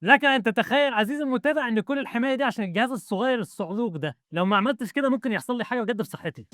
لكن أن تتخيل عزيزي المتابع إن كل الحماية دي عشان الجهاز الصغير الصعلوك ده، لو ما عملتش كده ممكن يحصل لي حاجة بجد في صحتي.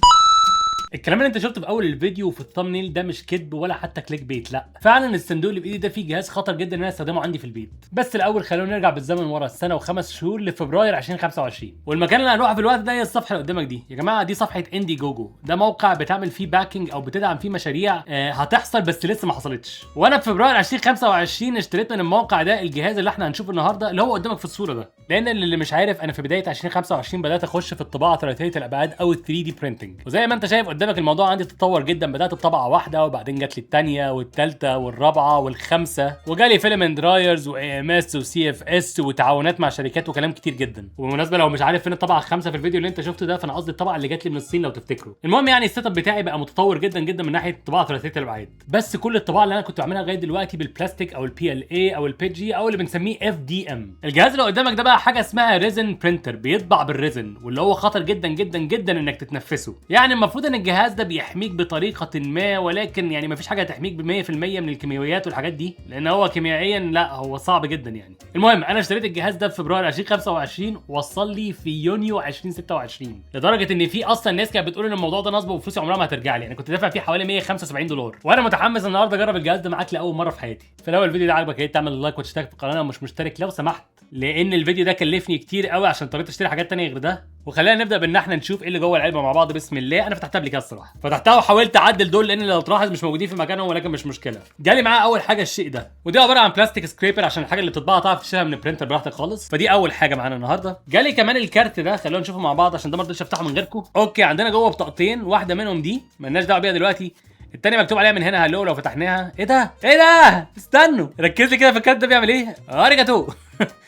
الكلام اللي انت شفته في اول الفيديو وفي الثامنيل ده مش كذب ولا حتى كليك بيت، لا فعلا الصندوق اللي بايدي ده فيه جهاز خطر جدا ان انا استخدمه عندي في البيت. بس الاول خلونا نرجع بالزمن ورا السنه وخمس شهور لفبراير 2025، والمكان اللي هنروحه في الوقت ده هي الصفحه اللي قدامك دي. يا جماعه دي صفحه اندي جوجو، ده موقع بتعمل فيه باكينج او بتدعم فيه مشاريع هتحصل بس لسه ما حصلتش. وانا في فبراير 2025 اشتريت من الموقع ده الجهاز اللي احنا هنشوفه النهارده اللي هو قدامك في الصوره ده. لان اللي مش عارف انا في بدايه 2025 بدات اخش في الطباعه ثلاثيه الابعاد او ال 3 دي برينتنج، وزي ما انت شايف قدامك الموضوع عندي تطور جدا. بدات بطبعه واحده وبعدين جت لي الثانيه والثالثه والرابعه والخامسه، وجالي فيلم درايرز واي ام اس وسي اف اس وتعاونات مع شركات وكلام كتير جدا. وبالمناسبه لو مش عارف فين الطبعه الخامسه في الفيديو اللي انت شفته ده، فانا قصدي الطبعه اللي جت لي من الصين لو تفتكروا. المهم يعني السيت اب بتاعي بقى متطور جدا جدا من ناحيه الطباعه ثلاثيه الابعاد. بس كل الطباعه اللي انا كنت بعملها لغايه دلوقتي بالبلاستيك او البي ال اي او البي جي او اللي بنسميه اف دي ام. الجهاز اللي قدامك ده بقى حاجه اسمها ريزن برينتر، بيطبع بالريزن، واللي هو خطر جدا جدا جدا انك تتنفسه. يعني المفروض ان الجهاز ده بيحميك بطريقه ما، ولكن يعني مفيش حاجه تحميك ب 100% من الكيماويات والحاجات دي، لان هو كيميائيا لا هو صعب جدا يعني. المهم انا اشتريت الجهاز ده في فبراير 2025، وصل لي في يونيو 2026، لدرجه ان في اصلا ناس كانت بتقول ان الموضوع ده نصب وفلوسي عمرها ما هترجع لي. انا كنت دافع فيه حوالي 175 دولار، وانا متحمس النهارده اجرب الجهاز ده معاك لاول مره في حياتي. فلو الفيديو ده عجبك يا ريت تعمل لايك وتشترك في القناه لو مش مشترك لو سمحت، لان الفيديو ده كلفني كتير قوي عشان اضطريت اشتري حاجات تانية غير ده. وخلينا نبدا بان احنا نشوف ايه اللي جوه العلبه مع بعض. بسم الله. انا فتحتها قبل كده الصراحه، فتحتها وحاولت اعدل دول لان لو تلاحظ مش موجودين في مكانهم، ولكن مش مشكله. جالي معاه اول حاجه الشيء ده، ودي عباره عن بلاستيك سكريبر عشان الحاجه اللي بتطبعها تعرف تشيلها من البرينتر براحتك خالص. فدي اول حاجه معانا النهارده. جالي كمان الكارت ده، خلونا نشوفه مع بعض عشان ده ما رضيتش افتحه من غيركم. اوكي عندنا جوه بطاقتين، واحده منهم دي مالناش دعوه بيها دلوقتي، التانية مكتوب عليها من هنا هلو. لو فتحناها ايه ده؟ ايه ده؟ استنوا ركز لي كده في الكارت ده بيعمل ايه؟ اريجاتو.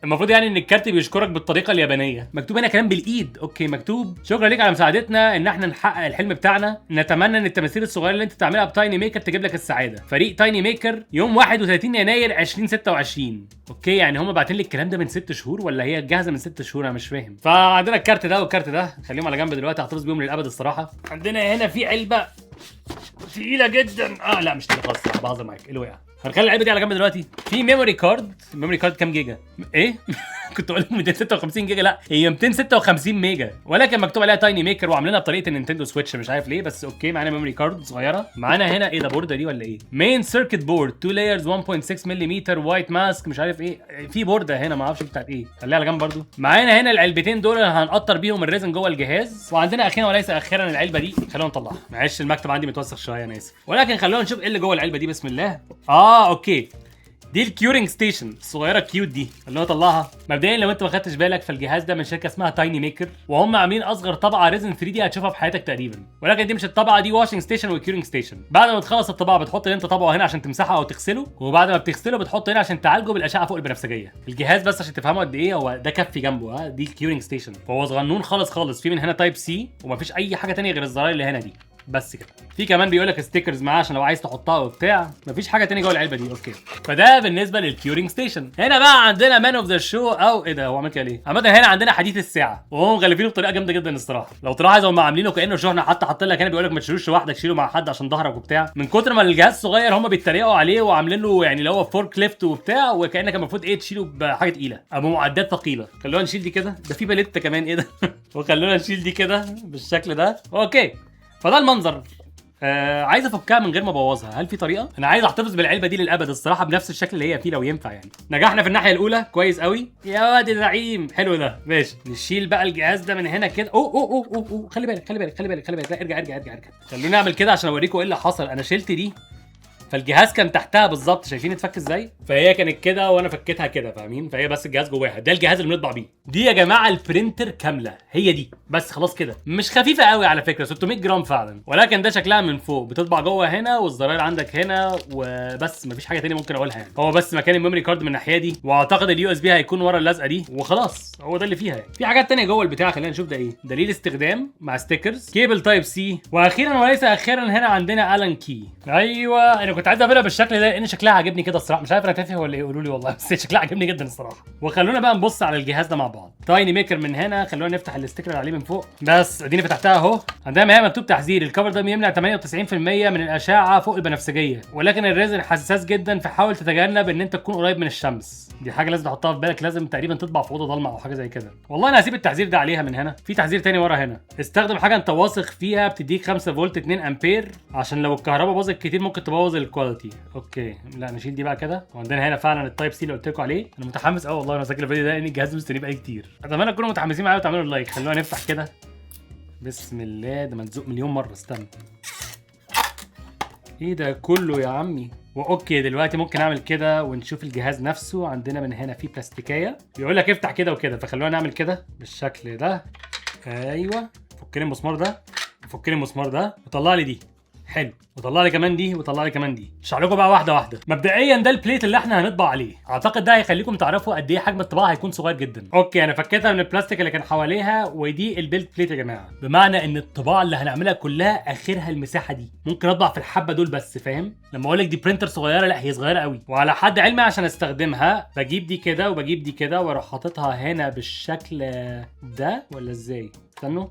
المفروض يعني ان الكارت بيشكرك بالطريقه اليابانيه. مكتوب هنا كلام بالايد. اوكي مكتوب شكرا ليك على مساعدتنا ان احنا نحقق الحلم بتاعنا، نتمنى ان التماثيل الصغيره اللي انت تعملها بتايني ميكر تجيب لك السعاده. فريق تايني ميكر يوم 31 يناير 2026. اوكي يعني هم باعتين لي الكلام ده من 6 شهور ولا هي جاهزه من 6 شهور؟ انا مش فاهم. فعندنا الكارت ده والكارت ده خليهم على جنب دلوقتي، هحتفظ بيهم للابد الصراحه. عندنا هنا في علبه تقيله جدا. لا مش تقيله خالص، بهزر معاك. ايه اللي وقع؟ هنخلي العلبه دي على جنب دلوقتي. في ميموري كارد. الميموري كارد كام جيجا؟ ايه؟ كنت اقول لك 256 جيجا، لا هي 256 ميجا، ولكن مكتوب عليها تايني ميكر وعاملينها بطريقه النينتندو سويتش مش عارف ليه. بس اوكي معانا ميموري كارد صغيره. معانا هنا ايه ده؟ بورده دي ولا ايه؟ مين سيركت بورد 2 لايرز 1.6 ملم وايت ماسك مش عارف ايه. في بورده هنا ما اعرفش بتاعت ايه، خليها على جنب برده. معانا هنا العلبتين دول اللي هنقطر بيهم الريزن جوه الجهاز. وعندنا اخيرا وليس اخيرا العلبه دي، خلونا نطلعها. معلش المكتب عندي متوسخ شويه انا اسف، ولكن خلونا نشوف ايه اللي جوه العلبه دي. بسم الله. اوكي دي الكيورنج ستيشن الصغيره الكيوت دي اللي هو طلعها. مبدئيا لو انت ما خدتش بالك فالجهاز ده من شركه اسمها تايني ميكر، وهم عاملين اصغر طبعه ريزن 3 دي هتشوفها في حياتك تقريبا. ولكن دي مش الطبعه دي، واشنج ستيشن وكيورنج ستيشن. بعد ما تخلص الطباعه بتحط اللي انت طبعه هنا عشان تمسحه او تغسله، وبعد ما بتغسله بتحط هنا عشان تعالجه بالاشعه فوق البنفسجيه. الجهاز بس عشان تفهموا قد ايه هو ده كفي جنبه. دي الكيورنج ستيشن، فهو صغنون خالص خالص. في من هنا تايب سي ومفيش اي حاجه ثانيه غير الزراير اللي هنا دي بس كده. في كمان بيقول لك ستيكرز معاه عشان لو عايز تحطها وبتاع. مفيش حاجه تانية جوه العلبه دي. اوكي فده بالنسبه للكيورنج ستيشن. هنا بقى عندنا مان اوف ذا شو او ايه ده؟ هو عمل كده ليه؟ عامه هنا عندنا حديث الساعه، وهم مغلفينه بطريقه جامده جدا الصراحه. لو تلاحظ هم عاملينه كانه شحنه، حتى حاطين لك هنا بيقول لك ما تشيلوش لوحدك، شيله مع حد عشان ظهرك وبتاع. من كتر ما الجهاز صغير هم بيتريقوا عليه وعاملين له يعني اللي هو فورك ليفت وبتاع، وكانك المفروض ايه تشيله بحاجه تقيله او بمعدات ثقيله. خلونا نشيل دي كده، ده في باليتا كمان ايه ده؟ وخلونا نشيل دي كده بالشكل ده. اوكي فده المنظر. عايز افكها من غير ما ابوظها. هل في طريقه؟ انا عايز احتفظ بالعلبه دي للابد الصراحه بنفس الشكل اللي هي فيه لو ينفع يعني. نجحنا في الناحيه الاولى كويس قوي يا واد زعيم. حلو ده ماشي. نشيل بقى الجهاز ده من هنا كده. أوه. خلي بالك خلي بالك خلي بالك خلي بالك. لا ارجع. خلوني اعمل كده عشان اوريكم ايه اللي حصل. انا شلت دي فالجهاز كان تحتها بالظبط، شايفين اتفك ازاي؟ فهي كانت كده وانا فكيتها كده فاهمين؟ فهي بس الجهاز جواها. ده الجهاز اللي بنطبع بيه. دي يا جماعه البرينتر كامله، هي دي بس خلاص كده. مش خفيفه قوي على فكره، 600 جرام فعلا، ولكن ده شكلها من فوق. بتطبع جوه هنا والزراير عندك هنا وبس، مفيش حاجه ثانيه ممكن اقولها يعني. هو بس مكان الميموري كارد من الناحيه دي، واعتقد اليو اس بي هيكون ورا اللزقه دي وخلاص. هو ده اللي فيها يعني. في حاجات ثانيه جوه البتاع، خلينا نشوف ده ايه. دليل استخدام مع ستيكرز، كيبل تايب سي، واخيرا وليس اخيرا هنا عندنا الان كي. ايوه انا كنت عايز اعملها بالشكل ده لان شكلها عاجبني كده الصراحه، مش عارف انا تافه ولا ايه، قولوا لي والله، بس شكلها عاجبني جدا الصراحه. وخلونا بقى نبص على الجهاز ده مع بعض. تايني ميكر من هنا، خلونا نفتح الاستيكر اللي عليه من فوق. بس اديني فتحتها اهو. عندها هي مكتوب تحذير، الكفر ده بيمنع 98% من الاشعه فوق البنفسجيه، ولكن الريزن حساس جدا، فحاول تتجنب ان انت تكون قريب من الشمس. دي حاجه لازم تحطها في بالك، لازم تقريبا تطبع في اوضه ضلمه او حاجه زي كده. والله انا هسيب التحذير ده عليها من هنا. في تحذير تاني ورا هنا، استخدم حاجه انت واثق فيها بتديك 5 فولت 2 امبير، عشان لو الكهرباء باظت كتير ممكن تبوظ الكواليتي. اوكي لا نشيل دي بقى كده. وعندنا هنا فعلا التايب سي اللي قلت لكم عليه. انا متحمس قوي والله وانا ساجل الفيديو ده لان الجهاز مستنيه بقالي كتير. اتمنى تكونوا متحمسين معايا وتعملوا لايك. خلونا نفتح كده. بسم الله، ده ملزوق مليون مره. استنى، ايه ده كله يا عمي؟ واوكي دلوقتي ممكن اعمل كده ونشوف الجهاز نفسه. عندنا من هنا في بلاستيكيه بيقول لك افتح كده وكده، فخلونا نعمل كده بالشكل ده. ايوه، فك لي المسمار ده وفك لي المسمار ده وطلع لي دي. حلو، وطلع لي كمان دي وطلع لي كمان دي. اشرح لكم بقى واحده واحده. مبدئيا ده البليت اللي احنا هنطبع عليه. اعتقد ده هيخليكم تعرفوا قد ايه حجم الطباعه هيكون صغير جدا. اوكي انا فكيتها من البلاستيك اللي كان حواليها، ودي البيلت بليت يا جماعه، بمعنى ان الطباعه اللي هنعملها كلها اخرها المساحه دي. ممكن اطبع في الحبه دول بس، فاهم؟ لما اقول لك دي برينتر صغيره، لا هي صغيره قوي. وعلى حد علمي عشان استخدمها بجيب دي كده وبجيب دي كده واروح حاططها هنا بالشكل ده، ولا ازاي؟ استنوا.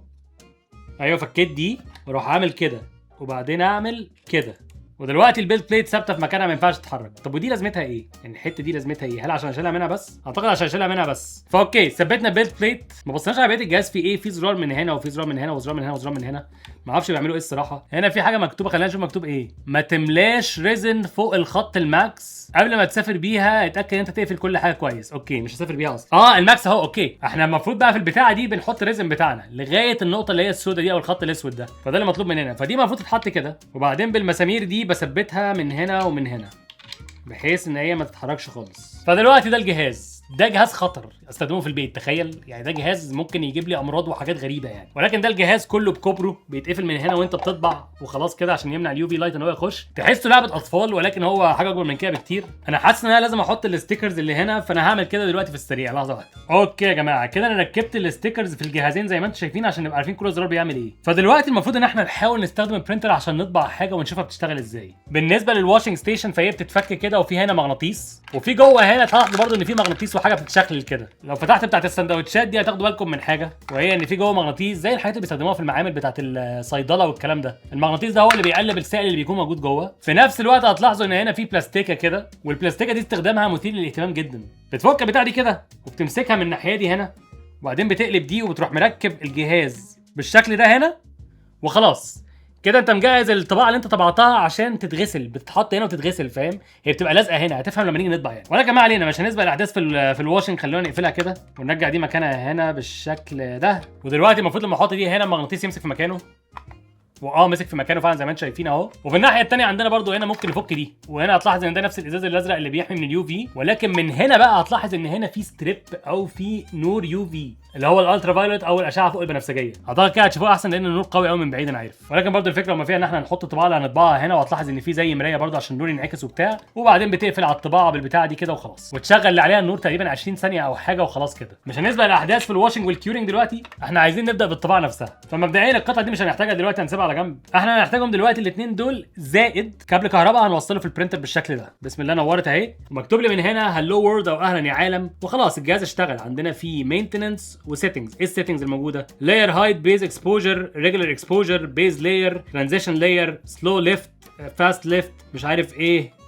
ايوه فكيت دي واروح عامل كده وبعدين اعمل كده، ودلوقتي البيلت بليت ثابته في مكانها ما ينفعش تتحرك. طب ودي لازمتها ايه؟ يعني الحته دي لازمتها ايه؟ هل عشان اشيلها منها بس؟ اعتقد عشان اشيلها منها بس. فاوكي ثبتنا البيلت بليت. ما بصيناش على بقيه الجهاز في ايه، في زرار من هنا وفي زرار من هنا وزرار من هنا وزرار من هنا، ما اعرفش بيعملوا ايه الصراحه. هنا في حاجه مكتوبه، خلينا نشوف مكتوب ايه. ما تملاش ريزن فوق الخط الماكس قبل ما تسافر بيها، اتاكد ان انت تقفل كل حاجه كويس. اوكي مش هسافر بيها اصلا. الماكس اهو. اوكي احنا المفروض بقى في البتاعه دي بنحط الريزن بتاعنا لغايه النقطه اللي هي السوداء دي او الخط الاسود ده، فده اللي مطلوب مننا. فدي المفروض تتحط كده، وبعدين بالمسامير دي بثبتها من هنا ومن هنا بحيث ان هي ما تتحركش خالص. فدلوقتي ده الجهاز، ده جهاز خطر استخدمه في البيت. تخيل يعني ده جهاز ممكن يجيب لي امراض وحاجات غريبه يعني، ولكن ده الجهاز كله بكوبرو، بيتقفل من هنا وانت بتطبع وخلاص كده عشان يمنع اليو في لايت ان هو يخش. تحسه لعبه اطفال ولكن هو حاجه اكبر من كده بكتير. انا حاسس ان انا لازم احط الستيكرز اللي هنا، فانا هعمل كده دلوقتي في السريع. لحظه واحده. اوكي يا جماعه كده انا ركبت الستيكرز في الجهازين زي ما انتم شايفين عشان نبقى عارفين كل زرار بيعمل ايه. فدلوقتي المفروض ان احنا نحاول نستخدم البرينتر عشان نطبع حاجه ونشوفها بتشتغل ازاي. بالنسبه للواشنج ستيشن فهي بتتفك كده، وفي هنا مغناطيس، وفي جوه هنا تلاحظوا برضو ان في مغناطيس وحاجه بتتشكل كده. لو فتحت بتاعت السندوتشات دي هتاخدوا بالكم من حاجه، وهي ان في جوه مغناطيس زي الحاجات اللي بيستخدموها في المعامل بتاعت الصيدله والكلام ده. المغناطيس ده هو اللي بيقلب السائل اللي بيكون موجود جوه. في نفس الوقت هتلاحظوا ان هنا في بلاستيكه كده، والبلاستيكه دي استخدامها مثير للاهتمام جدا. بتفك البتاع دي كده وبتمسكها من الناحيه دي هنا، وبعدين بتقلب دي وبتروح مركب الجهاز بالشكل ده هنا، وخلاص كده انت مجهز الطباعه اللي انت طبعتها عشان تتغسل. بتتحط هنا وتتغسل، فاهم؟ هي بتبقى لازقه هنا، هتفهم لما نيجي نطبع يعني. ولكن ما علينا، مش هنسبق الاحداث في الواشنج. خلونا نقفلها كده ونرجع دي مكانها هنا بالشكل ده. ودلوقتي المفروض لما احط دي هنا المغناطيس يمسك في مكانه، مسك في مكانه فعلا زي ما انتم شايفين اهو. وفي الناحيه الثانيه عندنا برضو هنا ممكن نفك دي، وهنا هتلاحظ ان ده نفس الازاز الازرق اللي بيحمي من اليو في، ولكن من هنا بقى هتلاحظ ان هنا في ستريب او في نور يو في اللي هو الالترا فايولت او الاشعه فوق البنفسجيه. اعتقد كده هتشوفوها احسن لان النور قوي قوي من بعيد انا عارف. ولكن برضو الفكره ما فيها ان احنا نحط الطباعه اللي هنطبعها هنا، وهتلاحظ ان في زي مرايه برضو عشان النور ينعكس وبتاع، وبعدين بتقفل على الطباعه بالبتاعه دي كده وخلاص، وتشغل اللي عليها النور تقريبا 20 ثانيه او حاجه وخلاص كده. مش هنسبق الاحداث في الواشنج والكيورنج دلوقتي، احنا عايزين نبدا بالطباعه نفسها. فمبدئيا القطعه دي مش هنحتاجها دلوقتي، هنسيبها على جنب. احنا هنحتاجهم دلوقتي الاثنين دول، زائد كابل كهرباء هنوصله في البرينتر بالشكل ده. بسم الله نورت اهي، ومكتوب لي من هنا هلو وورد او اهلا يا عالم، وخلاص الجهاز اشتغل. عندنا في مينتننس وسيتنجز. ايه السيتنجز الموجوده؟ لاير هايت، بيز اكسبوجر، ريجولار اكسبوجر، بيز لاير، ترانزيشن لاير، سلو ليفت، فاست ليفت، مش عارف ايه.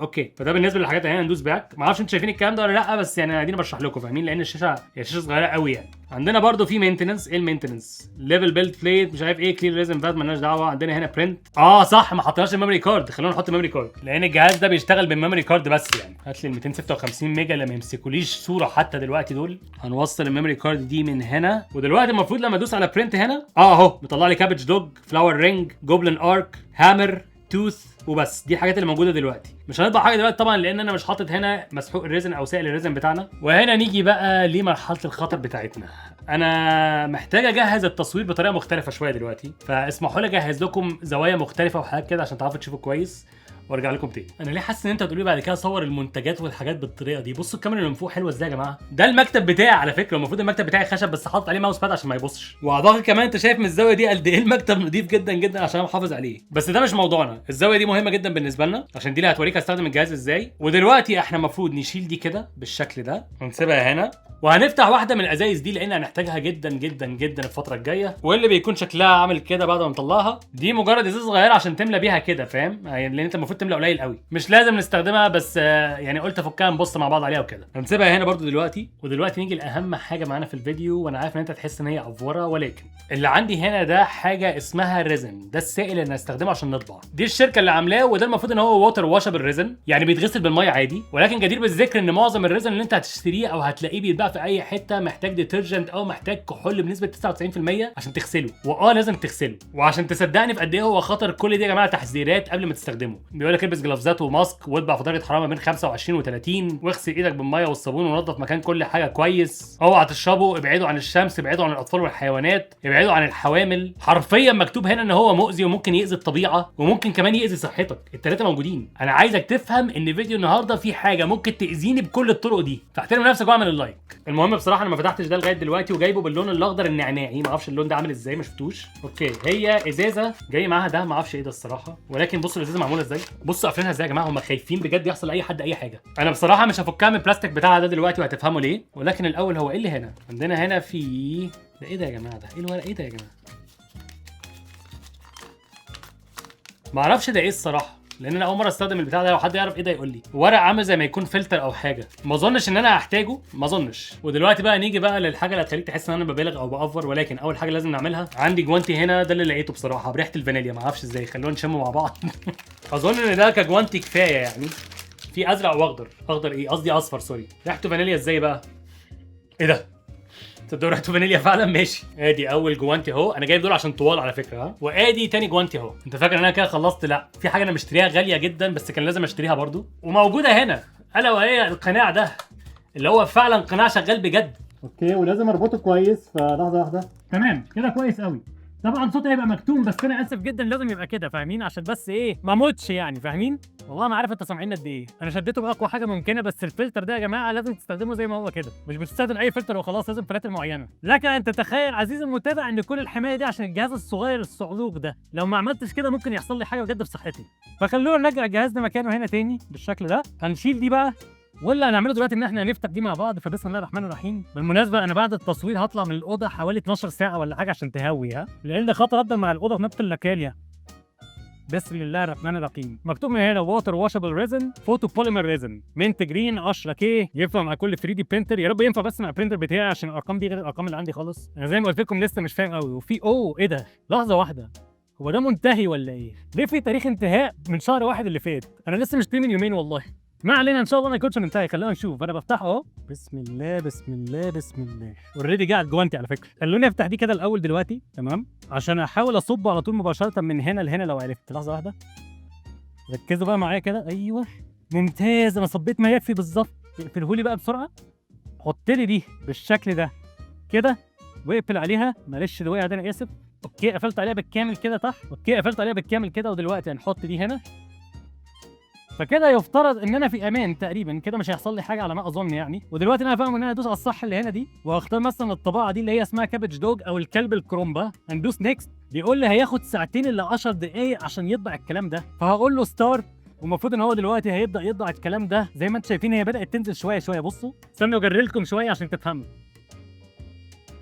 اوكي. فده بالنسبه للحاجات اللي هنا ندوس باك. ما اعرفش انتوا شايفين الكلام ده ولا لا، بس يعني اديني بشرح لكم، فاهمين؟ لان الشاشه صغيره قوي يعني. عندنا برضو في مينتننس. ايه المينتننس؟ ليفل بيلد بليت، مش عارف ايه، كلير ريزن فات، مالناش دعوه. عندنا هنا برنت. صح ما حطيناش الميموري كارد. خلونا نحط الميموري كارد لان الجهاز ده بيشتغل بالميموري كارد بس يعني. هات لي ال 256 ميجا اللي ما يمسكوليش صوره حتى دلوقتي دول. هنوصل الميموري كارد دي من هنا، ودلوقتي المفروض لما ادوس على برنت هنا اهو مطلع لي كابج دوج، فلاور رينج، جوبلin ارك، هامر، توث، وبس. دي الحاجات اللي موجوده دلوقتي. مش هنطبع حاجه دلوقتي طبعا لان انا مش حاطط هنا مسحوق الريزن او سائل الريزن بتاعنا. وهنا نيجي بقى لمرحله الخطر بتاعتنا. انا محتاج اجهز التصوير بطريقه مختلفه شويه دلوقتي، فاسمحوا لي اجهز لكم زوايا مختلفه وحاجات كده عشان تعرفوا تشوفوا كويس. وارجع لكم تاني. انا ليه حاسس ان انت هتقولي بعد كده اصور المنتجات والحاجات بالطريقه دي؟ بصوا الكاميرا اللي من فوق حلوه ازاي يا جماعه. ده المكتب بتاعي على فكره، المفروض المكتب بتاعي خشب بس حاطط عليه ماوس باد عشان ما يبصش، واعتقد كمان انت شايف من الزاويه دي قد ايه المكتب نضيف جدا جدا عشان انا محافظ عليه. بس ده مش موضوعنا، الزاويه دي مهمه جدا بالنسبه لنا عشان دي اللي هتوريك استخدم الجهاز ازاي. ودلوقتي احنا المفروض نشيل دي كده بالشكل ده ونسيبها هنا، وهنفتح واحده من الازايز دي لان هنحتاجها جدا جدا جدا الفتره الجايه. واللي بيكون شكلها عامل كده بعد ما نطلعها دي مجرد ازازه صغيره عشان تملى بيها كده، فاهم؟ يعني لان انت المفروض تملى قليل قوي، مش لازم نستخدمها، بس يعني قلت افكها نبص مع بعض عليها وكده. هنسيبها هنا برضو دلوقتي. ودلوقتي نيجي لاهم حاجه معانا في الفيديو، وانا عارف ان انت تحس ان هي افوره، ولكن اللي عندي هنا ده حاجه اسمها ريزن. ده السائل اللي هنستخدمه عشان نطبع. دي الشركه اللي عاملاه، وده المفروض ان هو ووتر واشبل ريزن، يعني بيتغسل بالميه عادي. ولكن جدير بالذكر ان معظم الريزن اللي انت هتشتريه او هتلاقيه بيتباع في اي حته محتاج ديترجنت او محتاج كحول بنسبه 99% عشان تغسله، لازم تغسله. وعشان تصدقني في قد ايه هو خطر، كل دي يا جماعه تحذيرات قبل ما تستخدمه. بيقول لك البس جلافزات وماسك، واطبع في درجه حراره ما بين 25 و30، واغسل ايدك بالميه والصابون، ونظف مكان كل حاجه كويس. اوعى تشربه، ابعدوا عن الشمس، ابعدوا عن الاطفال والحيوانات، ابعدوا عن الحوامل. حرفيا مكتوب هنا ان هو مؤذي وممكن يأذي الطبيعه وممكن كمان يأذي صحتك، الثلاثه موجودين. انا عايزك تفهم ان فيديو النهارده فيه حاجه ممكن تأذيني بكل الطرق دي، فاحترم نفسك واعمل اللايك. المهم بصراحه انا ما فتحتش ده لغايه دلوقتي، وجايبه باللون الاخضر النعناعي، ما اعرفش اللون ده عامل ازاي، ما شفتوش. اوكي، هي ازازه جاي معاها ده، ما اعرفش ايه ده الصراحه، ولكن بصوا الازازه معموله ازاي، بصوا قافلينها ازاي يا جماعه. هم خايفين بجد يحصل لاي حد اي حاجه. انا بصراحه مش هفكها من البلاستيك بتاعها ده دلوقتي وهتفهموا ليه، ولكن الاول هو ايه اللي هنا عندنا؟ هنا في ده ايه ده يا جماعه؟ ده ايه الورق؟ ايه ده يا جماعه؟ ما اعرفش ده ايه الصراحه، لان انا اول مره استخدم البتاع ده. لو حد يعرف ايه ده يقول لي. ورق عامل زي ما يكون فلتر او حاجه، ما اظنش ان انا هحتاجه، ما اظنش. ودلوقتي بقى نيجي بقى للحاجه اللي هتخليك تحس ان انا ببالغ او بافور، ولكن اول حاجه لازم نعملها، عندي جوانتي هنا، ده اللي لقيته بصراحه بريحه الفانيليا، ما اعرفش ازاي، خلونا نشمه مع بعض. اظن ان ده كجوانتي كفايه يعني. في ازرق واخضر، اخضر ايه قصدي، اصفر سوري. ريحته فانيليا ازاي بقى؟ ايه ده؟ تصدقوا ريحته فانيليا فعلا. ماشي، ادي اول جوانتي اهو، انا جايب دول عشان طوال على فكره ها. وادي تاني جوانتي اهو. انت فاكر ان انا كده خلصت؟ لا، في حاجه انا مشتريها غاليه جدا بس كان لازم اشتريها برضو وموجوده هنا، الا وهي القناع ده اللي هو فعلا قناع شغال بجد. اوكي، ولازم اربطه كويس، فلحظه واحده. تمام كده كويس قوي. طبعا صوتي هيبقى مكتوم، بس انا اسف جدا، لازم يبقى كده فاهمين، عشان بس ايه ما اموتش يعني، فاهمين؟ والله ما عارف انت سامعين قد ايه. انا شديته باقوى حاجه ممكنه، بس الفلتر ده يا جماعه لازم تستخدمه زي ما هو كده، مش بتستخدم اي فلتر وخلاص، لازم فلاتر معينه. لك ان تتخيل عزيزي المتابع ان كل الحمايه دي عشان الجهاز الصغير الصعلوك ده، لو ما عملتش كده ممكن يحصل لي حاجه بجد في صحتي. فخلونا نرجع الجهاز ده مكانه هنا تاني بالشكل ده. هنشيل دي بقى، واللي هنعمله دلوقتي ان احنا هنفتح دي مع بعض. فبسم الله الرحمن الرحيم. بالمناسبه انا بعد التصوير هطلع من الاوضه حوالي 12 ساعه ولا حاجه عشان تهوي ها، لان ده خطر افضل مع الاوضه في نفس اللكاليا. بسم الله الرحمن الرحيم. مكتوب من هنا ووتر واشبل ريزن، فوتو بوليمر ريزن، منت جرين 10 كي، ينفع مع كل 3 دي برينتر. يا رب ينفع بس مع البرينتر بتاعي عشان الارقام دي غير الارقام اللي عندي خالص. انا زي ما قلت لكم لسه مش فاهم قوي. وفي ايه ده؟ لحظه واحده، هو ده منتهي ولا ايه؟ ليه في تاريخ انتهاء من شهر واحد اللي فات؟ انا لسه مشتري من يومين والله. ما علينا، ان شاء الله ما يكونش منتهي. خلينا نشوف. انا بفتحه اهو، بسم الله بسم الله بسم الله. اوريدي قاعد جوانتي على فكره. خلوني افتح دي كده الاول دلوقتي، تمام، عشان احاول اصب على طول مباشره من هنا لهنا لو عرفت. لحظه واحده، ركزوا بقى معايا كده. ايوه ممتاز، انا صبيت ما يكفي بالظبط. اقفلهولي بقى بسرعه، حط لي دي بالشكل ده كده، واقفل عليها. معلش اللي وقع ده انا اسف. اوكي قفلت عليها بالكامل كده، صح؟ اوكي قفلت عليها بالكامل كده. ودلوقتي هنحط دي هنا، فكده يفترض ان انا في امان تقريبا كده، مش هيحصل لي حاجه على ما اظن يعني. ودلوقتي انا فاهم ان انا ادوس على الصح اللي هنا دي، واختار مثلا الطباعه دي اللي هي اسمها كابج دوج او الكلب الكرومبا. هندوس نيكست. بيقول لي هياخد ساعتين الا 10 دقائق عشان يطبع الكلام ده، فهقول له ستارت. والمفروض ان هو دلوقتي هيبدا يطبع الكلام ده زي ما انتم شايفين. هي بدات تنزل شويه شويه، بصوا استنوا اجري لكم شويه عشان تفهموا.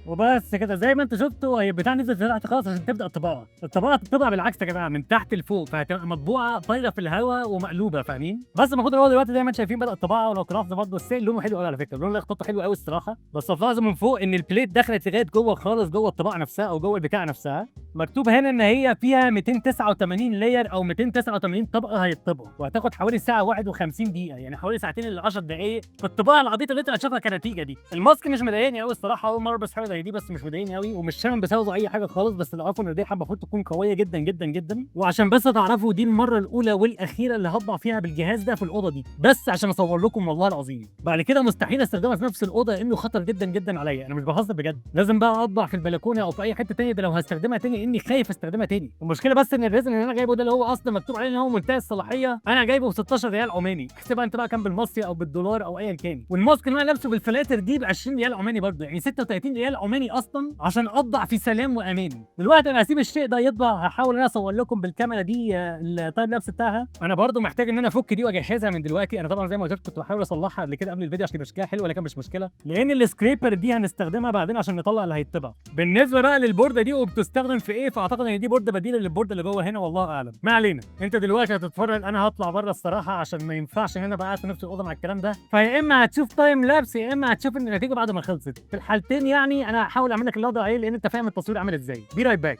وبس كده زي ما انتوا شفتوا، هي البتاع نزلت تحت خالص عشان تبدا الطباعه. الطباعه بتطبع بالعكس يا جماعه، من تحت لفوق، فهتبقى مطبوعه طايره في الهواء ومقلوبه، فاهمين؟ بس المفروض هو دلوقتي زي ما انتم شايفين بدا الطباعه. ولو تلاحظوا برضه السائل لونه حلو قوي على فكره، اللون اللي اخترته حلو قوي الصراحه. بس تلاحظوا من فوق ان البليت دخلت لغايه جوه خالص، جوه الطباعه نفسها او جوه البتاع نفسها. مكتوب هنا ان هي فيها 289 لاير او 289 طبقه هيطبقوا، وهتاخد حوالي ساعه 51 دقيقه، يعني حوالي ساعتين ل 10 دقائق في الطباعه العبيطه اللي انت هتشوفها كنتيجه دي. الماسك مش مضايقني قوي الصراحه، اول مره بس حاجه زي دي، بس مش مضايقني قوي ومش شامم بسببه اي حاجه خالص. بس اللي عارفه ان دي حبه المفروض تكون قويه جدا جدا جدا. وعشان بس تعرفوا دي المره الاولى والاخيره اللي هطبع فيها بالجهاز ده في الاوضه دي، بس عشان اصور لكم والله العظيم. بعد كده مستحيل استخدمها في نفس الاوضه لانه خطر جدا جدا عليا. انا مش بهزر بجد، لازم بقى اطبع في البلكونه او في اي حته ثانيه. ده لو هستخدمها تاني لاني خايف استخدمها تاني. المشكله بس ان الريزن اللي انا جايبه ده اللي هو اصلا مكتوب عليه ان هو منتهي الصلاحيه، انا جايبه ب 16 ريال عماني. احسبها انت بقى كام بالمصري او بالدولار او ايا كان. والماسك اللي انا لابسه بالفلاتر دي ب 20 ريال عماني برضه، يعني 36 ريال عماني اصلا عشان اطبع في سلام وامان. دلوقتي انا هسيب الشيء ده يطبع، هحاول ان انا اصور لكم بالكاميرا دي التايم لابس بتاعها. انا برضه محتاج ان انا افك دي واجهزها من دلوقتي. انا طبعا زي ما قلت لكم كنت بحاول اصلحها قبل كده قبل الفيديو عشان يبقى شكلها حلو، لكن مش مشكله لان السكريبر دي هنستخدمها بعدين عشان نطلع اللي هيتطبع. بالنسبه بقى للبورده دي وبتستخدم في ايه، فاعتقد ان دي بورده بديله للبورده اللي جوه هنا، والله اعلم. ما علينا، انت دلوقتي هتتفرج، انا هطلع بره الصراحه عشان ما ينفعش ان انا بقى قاعد في نفس الاوضه مع الكلام ده. فيا اما هتشوف تايم لابس يا اما هتشوف النتيجه بعد ما خلصت. في الحالتين يعني انا هحاول اعمل لك اللي اقدر عليه لان انت فاهم التصوير عامل ازاي. بي رايت باك.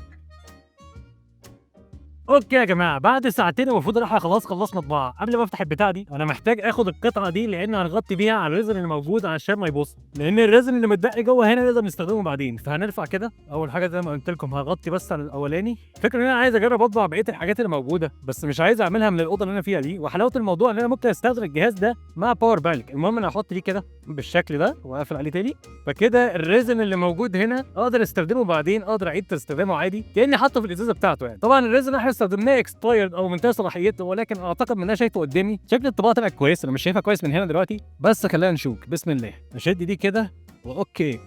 اوكي يا جماعه، بعد ساعتين المفروض ان احنا خلاص خلصنا طباعه. قبل ما افتح البتاع دي انا محتاج اخد القطعه دي لان هنغطي بيها على الريزن اللي موجود عشان ما يبص، لان الريزن اللي متبقي جوه هنا نقدر نستخدمه بعدين. فهنرفع كده. اول حاجه زي ما قلت لكم هغطي بس على الاولاني. فكره ان انا عايز اجرب اطبع بقيه الحاجات اللي موجوده بس مش عايز اعملها من الاوضه اللي انا فيها دي. وحلاوه الموضوع ان انا ممكن استخدم الجهاز ده مع باور بانك. المهم انا هحط ليه كده بالشكل ده واقفل عليه تاني، فكده الريزن اللي موجود هنا اقدر استخدمه بعدين، اقدر اعيد استخدامه عادي كاني حاطه في الازازه بتاعته. يعني طبعا الريزن احنا استخدمناه اكسبايرد او منتهي صلاحيته، ولكن اعتقد ان انا شايفه قدامي شكل الطباعه طلعت كويس. انا مش شايفها كويس من هنا دلوقتي بس خلينا نشوف. بسم الله، اشد دي كده واوكي.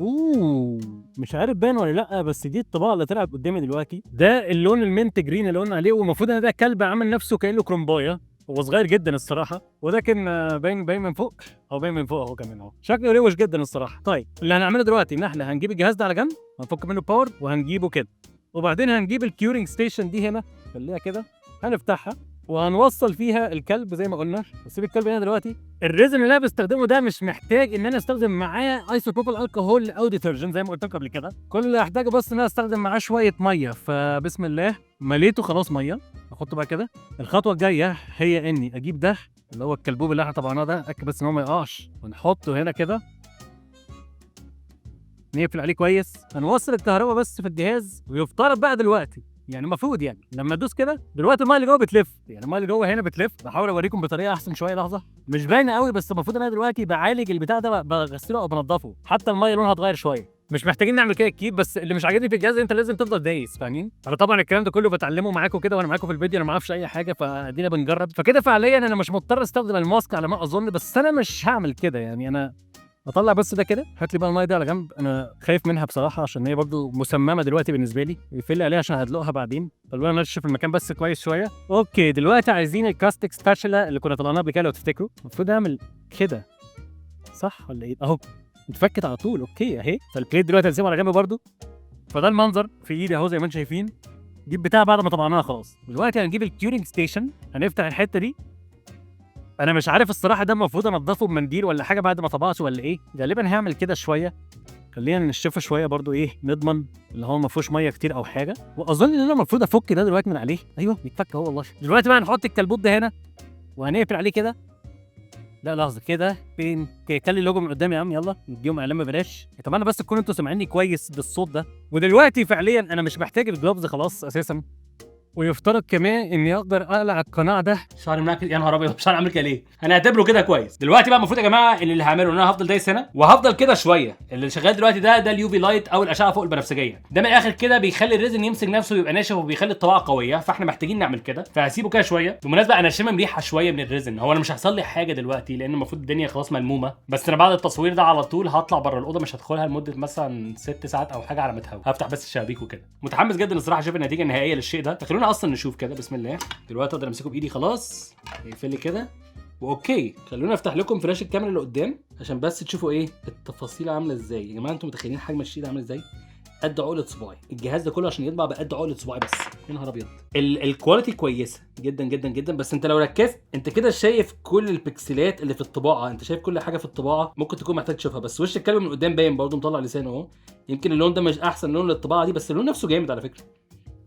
مش عارف باين ولا لا بس دي الطباعه اللي طلعت قدامي دلوقتي. ده اللون المنت جرين اللي قلنا عليه، والمفروض ان ده كلب عامل نفسه كانه كرومبايه. هو صغير جدا الصراحه، ولكن باين من فوق او باين من فوق اهو كمان اهو. شكله روش جدا الصراحه. طيب اللي هنعمله دلوقتي ان احنا هنجيب الجهاز ده على جنب، هنفك منه باور وهنجيبه كده، وبعدين هنجيب الكيورنج ستيشن دي هنا، خليها كده، هنفتحها وهنوصل فيها الكلب زي ما قلنا. بسيب الكلب هنا دلوقتي. الريزن اللي انا بستخدمه ده مش محتاج ان انا استخدم معاه ايسوبروبيل الكحول او ديترجنت زي ما قلت لكم قبل كده. كل اللي هحتاجه بس ان انا استخدم معاه شويه ميه. فبسم الله، مليته خلاص ميه، احطه بقى كده. الخطوه الجايه هي اني اجيب ده اللي هو الكلبوب اللي احنا طبعناه ده، اتاكد بس ان هو ما يقعش، ونحطه هنا كده، نقفل عليه كويس. هنوصل الكهرباء بس في الجهاز، ويفترض بقى دلوقتي يعني المفروض يعني لما ادوس كده دلوقتي الميه اللي جوه بتلف، يعني الميه اللي جوه هنا بتلف. بحاول اوريكم بطريقه احسن شويه، لحظه مش باينه قوي بس المفروض ان انا دلوقتي بعالج البتاع ده، بغسله او بنضفه. حتى الميه لونها اتغير شويه. مش محتاجين نعمل كده كتير، بس اللي مش عاجبني في الجهاز انت لازم تفضل دايس، فاهمين؟ انا طبعا الكلام ده كله بتعلمه معاكم كده وانا معاكم في الفيديو، انا ما اعرفش اي حاجه، فادينا بنجرب. فكده فعليا انا مش مضطر استخدم الماسك على ما اظن، بس انا مش هعمل كده. يعني انا اطلع بس ده كده. هات لي بقى الميه دي على جنب، انا خايف منها بصراحه عشان هي برضو مسممه دلوقتي بالنسبه لي. يقفل لي عليها عشان هدلقها بعدين. خلونا ننشف المكان بس كويس شويه. اوكي دلوقتي عايزين الكاستيك سباتشولا اللي كنا طلعناها قبل كده لو تفتكروا. المفروض اعمل كده صح ولا ايه؟ اهو اتفكت على طول. اوكي اهي. فالبليت دلوقتي هنسيبها على جنب برضو. فده المنظر في ايدي اهو زي ما انتم شايفين. دي البتاع بعد ما طبعناها خلاص. دلوقتي هنجيب الكيورنج ستيشن، هنفتح الحته دي. انا مش عارف الصراحه ده المفروض انضفه بمنديل ولا حاجه بعد ما طبعته ولا ايه. غالبا هعمل كده شويه. خلينا نشفه شويه برضو، ايه نضمن اللي هو ما فيهوش ميه كتير او حاجه. واظن ان انا المفروض افك ده دلوقتي من عليه. ايوه بيتفك اهو والله. دلوقتي بقى هنحط الكلبوت ده هنا وهنقفل عليه كده. لا لحظه كده، فين خلي اللوجو من قدام يا عم، يلا نديهم اعلان ببلاش. اتمنى بس تكونوا انتوا سامعيني كويس بالصوت ده. ودلوقتي فعليا انا مش محتاج الجلوفز خلاص اساسا. ويفترض كمان اني اقدر اقلع القناع ده. شعري معاك يا نهار ابيض، شعري عامل كده ليه؟ هنعتبره كده كويس. دلوقتي بقى المفروض يا جماعه ان اللي هعمله ان انا هفضل دايس هنا وهفضل كده شويه. اللي شغال دلوقتي ده اليو في لايت او الاشعه فوق البنفسجيه. ده من الاخر كده بيخلي الريزن يمسك نفسه ويبقى ناشف وبيخلي الطباعه قويه، فاحنا محتاجين نعمل كده. فهسيبه كده شويه. بالمناسبه انا شامم ريحه شويه من الريزن. هو انا مش هيحصل لي حاجه دلوقتي لان المفروض الدنيا خلاص ملمومه، بس انا بعد التصوير ده على طول هطلع بره الاوضه، مش هدخلها لمده مثلا 6 ساعات او حاجه على ما تهوى. هفتح بس الشبابيك وكده. متحمس جدا الصراحه اشوف النتيجه النهائيه للشيء ده. خلونا اصلا نشوف كده. بسم الله. دلوقتي اقدر امسكه بايدي خلاص. يقفل لي كده واوكي. خلونا افتح لكم فلاش الكاميرا اللي قدام عشان بس تشوفوا ايه التفاصيل عامله ازاي. يا جماعه انتوا متخيلين حجم الشيء عامل ازاي؟ قد عقله صباعي. الجهاز ده كله عشان يطبع بقد عقله صباعي بس. يا نهار ابيض. الكواليتي كويسه جدا جدا جدا، بس انت لو ركزت انت كده شايف كل البكسلات اللي في الطباعه. انت شايف كل حاجه في الطباعه ممكن تكون محتاج تشوفها. بس وش الكلب من قدام باين برضه، مطلع لسانه اهو. يمكن اللون ده مش احسن لون للطباعه دي، بس اللون نفسه جامد على فكره.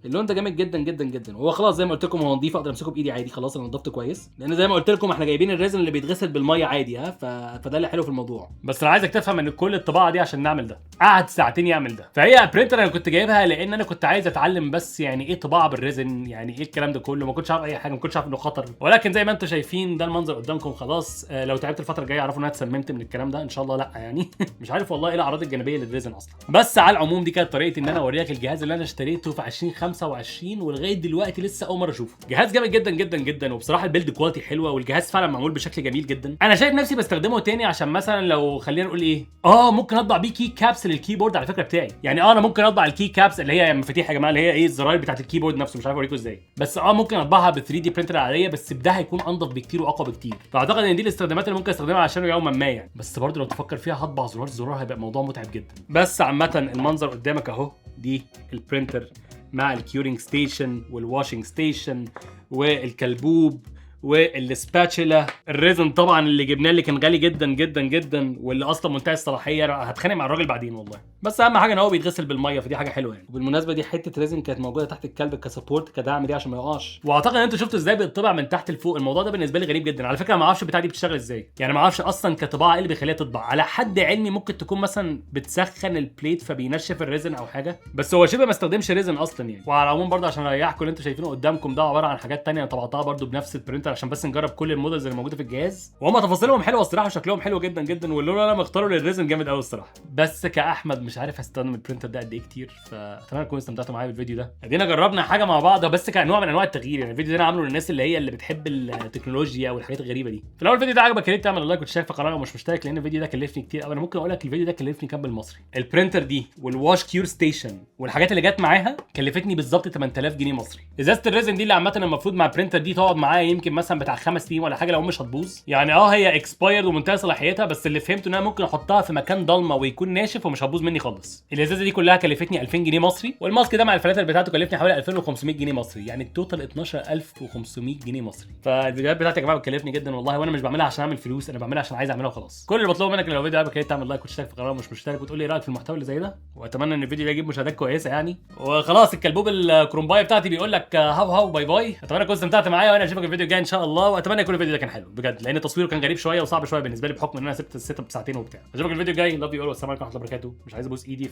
اللون ده جامد جدا جدا جدا. وهو خلاص زي ما قلت لكم هو نضيف، اقدر امسكه بايدي عادي. خلاص انا نضفته كويس لان زي ما قلت لكم احنا جايبين الريزن اللي بيتغسل بالميه عادي. فده اللي حلو في الموضوع. بس انا عايزك تفهم ان كل الطباعه دي عشان نعمل ده قعد ساعتين يعمل ده. فهي برينتر انا كنت جايبها لان انا كنت عايز اتعلم بس يعني ايه طباعه بالريزن، يعني ايه الكلام ده كله. ما كنتش عارف اي حاجه، ما كنتش عارف انه خطر. ولكن زي ما انتم شايفين ده المنظر قدامكم خلاص. لو تعبت الفتره الجايه اعرفوا ان انا اتسممت من الكلام ده. ان شاء الله لا يعني مش عارف والله ايه الاعراض الجانبيه للريزن اصلا. بس على العموم دي كانت طريقتي ان انا اوريك الجهاز اللي انا اشتريته في 2025 ولغايه دلوقتي لسه اول مره اشوفه. جهاز جامد جدا جدا جدا، وبصراحه البيلد كواليتي حلوه، والجهاز فعلا معمول بشكل جميل جدا. انا شايف نفسي بستخدمه تاني عشان مثلا لو خلينا نقول ايه ممكن اطبع بيه كي كابس للكيبورد على فكره بتاعي. يعني انا ممكن اطبع الكي كابس اللي هي مفاتيح يا جماعه، اللي هي ايه الزراير بتاعت الكيبورد نفسه، مش عارف اوريكم ازاي، بس ممكن اطبعها ب 3 دي برينتر عاديه، بس بده هيكون انضف بكتير واقوى بكتير. فاعتقد ان دي الاستخدامات اللي ممكن استخدمها عشانه يوما ما يعني. بس برضه لو تفكر فيها هطبع زرار هيبقى الموضوع متعب جدا. بس عامه المنظر قدامك اهو، دي البرينتر مع الكيورينج ستيشن والواشنج ستيشن والكلبوب والسباتشولا. الريزن طبعا اللي جبناه اللي كان غالي جدا جدا جدا، واللي اصلا منتهي الصلاحيه، هتخانق مع الراجل بعدين والله. بس اهم حاجه ان هو بيتغسل بالميه، فدي حاجه حلوه يعني. وبالمناسبه دي حته ريزن كانت موجوده تحت الكلب كسبورت كدعم دي عشان ما يقعش. واعتقد ان انتوا شفتوا ازاي بيطبع من تحت لفوق. الموضوع ده بالنسبه لي غريب جدا على فكره. ما اعرفش البتاعه دي بتشتغل ازاي يعني، ما اعرفش اصلا كطباعه ايه اللي بيخليها تطبع. على حد علمي ممكن تكون مثلا بتسخن البليت فبينشف الريزن او حاجه، بس هو شبه ما استخدمش ريزن اصلا يعني. وعلى العموم برضه عشان اريحكم، اللي انتوا شايفينه قدامكم ده عباره عن حاجات ثانيه انا طبعتها برضه بنفس البرينتر عشان بس نجرب كل المودلز اللي موجوده في الجهاز، وهم تفاصيلهم حلوه الصراحه وشكلهم حلو جدا جدا، واللون اللي انا مختاره للريزن جامد قوي الصراحه. بس كاحمد مش عارف استخدم البرينتر ده قد ايه كتير، فاتمنى تكونوا استمتعتوا معايا بالفيديو ده. ادينا جربنا حاجه مع بعض بس كنوع من انواع التغيير يعني. الفيديو ده انا عامله للناس اللي بتحب التكنولوجيا والحاجات الغريبه دي. في الاول الفيديو ده عجبك يا ريت تعمل لايك وتشترك في القناه لو مش مشترك، لان الفيديو ده كلفني كتير قوي. انا ممكن اقول لك الفيديو ده كلفني كام بالمصري. البرينتر دي والواش كيور ستيشن والحاجات اللي جت معاها كلفتني بالظبط 8000 جنيه مصري. ازازه الريزن دي اللي عامه المفروض مع البرينتر دي تقعد معايا يمكن مثلا بتاع 5 سنين ولا حاجه لو مش هتبوظ يعني. هي اكسبايرد ومنتهى صلاحيتها، بس اللي فهمته ان انا ممكن احطها في مكان ضلمه ويكون ناشف ومش هتبوظ مني خالص. الازازه دي كلها كلفتني 2000 جنيه مصري، والماسك ده مع الفلاتر بتاعته كلفني حوالي 2500 جنيه مصري، يعني التوتال 12500 جنيه مصري. فالفيديوهات بتاعتي يا جماعه بتكلفني جدا والله، وانا مش بعملها عشان اعمل فلوس، انا بعملها عشان عايز اعملها وخلاص. كل اللي بطلبه منك لو الفيديو عجبك تعمل لايك وتشترك في القناه مش مشترك، وتقول لي رايك في المحتوى اللي زي ده، واتمنى ان الفيديو ده يجيب مشاهدات كويسه يعني. وخلاص الكلبوب الكرومبايه بتاعتي بيقول لك هاو هاو باي باي. اتمنى تكونوا استمتعتوا معايا، وانا اشوفك الفيديو الجاي ان شاء الله. واتمنى يكون الفيديو ده كان حلو بجد، لان تصويره كان غريب شويه وصعب شويه بالنسبه لي بحكم ان انا سبت السيت اب ساعتين وبتاع. اشوفك الفيديو الجاي. لاف يو اول، والسلام عليكم ورحمه الله وبركاته. مش عايز ابوس ايدي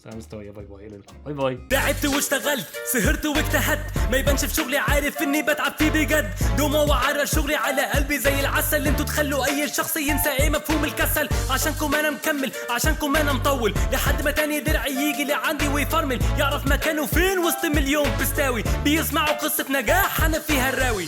سلام مستوية. باي باي. باي باي. تعبت واشتغلت سهرت واجتهدت، ما يبانش في شغلي عارف اني بتعب فيه بجد. دوما وعرى شغلي على قلبي زي العسل. انتوا تخلوا اي شخص ينسى ايه مفهوم الكسل. عشانكم انا مكمل، عشانكم انا مطول، لحد ما تاني درعي يجي لعندي ويفرمل، يعرف مكانه فين وسط مليون بستاوي بيسمعوا قصة نجاح انا فيها الراوي.